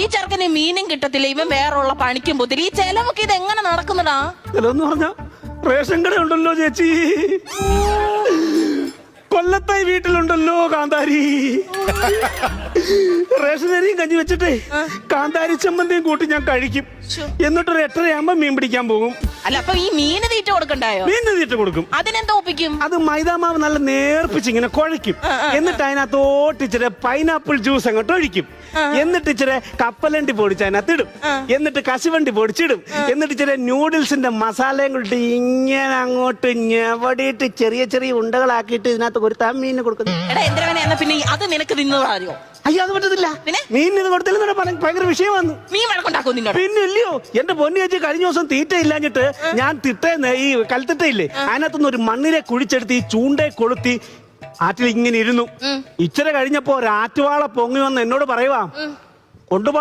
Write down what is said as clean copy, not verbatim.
ഈ ചെറുക്കന് മീനും കിട്ടത്തില്ല, ഇവൻ വേറുള്ള പണിക്കും പോത്തില്ല. ഈ ചെലവൊക്കെ ഇത് എങ്ങനെ നടക്കുന്നടാ? ചെലവെന്ന് പറഞ്ഞ റേഷൻ കട ഉണ്ടല്ലോ ചേച്ചി, കൊല്ലത്തായി വീട്ടിലുണ്ടല്ലോ കാന്താരി. റേഷനരിയും കഞ്ഞി വെച്ചിട്ടേ കാന്താരി ചമ്മന്തിയും കൂട്ടി ഞാൻ കഴിക്കും. എന്നിട്ടൊരു 8:30 മീൻ പിടിക്കാൻ പോകും. അല്ല, അപ്പൊ ഈ മീന് തീറ്റ കൊടുക്കണ്ടായോ? മീനിന് തീറ്റ കൊടുക്കും. അതിനെന്താ ഒപ്പിക്കും? അത് മൈദാമാവ് നല്ല നേർപ്പിച്ച് ഇങ്ങനെ കുഴയ്ക്കും. എന്നിട്ട് അതിനകത്തോട്ട് ഇച്ചിരി പൈനാപ്പിൾ ജ്യൂസ് അങ്ങോട്ട് ഒഴിക്കും. എന്നിട്ട് ഇച്ചിരി കപ്പലണ്ടി പൊടിച്ച് അതിനകത്ത് ഇടും. എന്നിട്ട് കശുവണ്ടി പൊടിച്ചിടും. എന്നിട്ട് ഇച്ചിരി ന്യൂഡിൽസിന്റെ മസാലയും കൂട്ടി ഇങ്ങനെ അങ്ങോട്ട് ഞെവടിയിട്ട് ചെറിയ ചെറിയ ഉണ്ടകളാക്കിയിട്ട് ഇതിനകത്ത് ഒരു മീനിന് കൊടുക്കുന്നു. എടാ എന്തിനാ, എന്നാ പിന്നെ അത് നിനക്ക് തിന്നതായോ? അയ്യോ, അത് പറ്റത്തില്ല. മീനിന് ഇത് കൊടുത്തില്ലെന്ന് ഭയങ്കര വിഷയമാണ്. മീൻ വഴക്കുണ്ടാക്കും നിന്നോട്? പിന്നെ ഇല്ലയോ, എന്റെ പൊന്നു ചേച്ചി, കഴിഞ്ഞ ദിവസം തീറ്റ ഇല്ലാഞ്ഞിട്ട് ഞാൻ തിട്ടേന്ന് ഈ കൽത്തിട്ടയില്ലേ, അതിനകത്തുനിന്ന് ഒരു മണ്ണിനെ കുഴിച്ചെടുത്ത് ഈ ചൂണ്ടയെ കൊളുത്തി ആറ്റിൽ ഇങ്ങനെ ഇരുന്നു. ഇച്ചിരി കഴിഞ്ഞപ്പോ ഒരു ആറ്റുവാള പൊങ്ങി വന്ന് എന്നോട് പറയുവാ, കൊണ്ടുപോ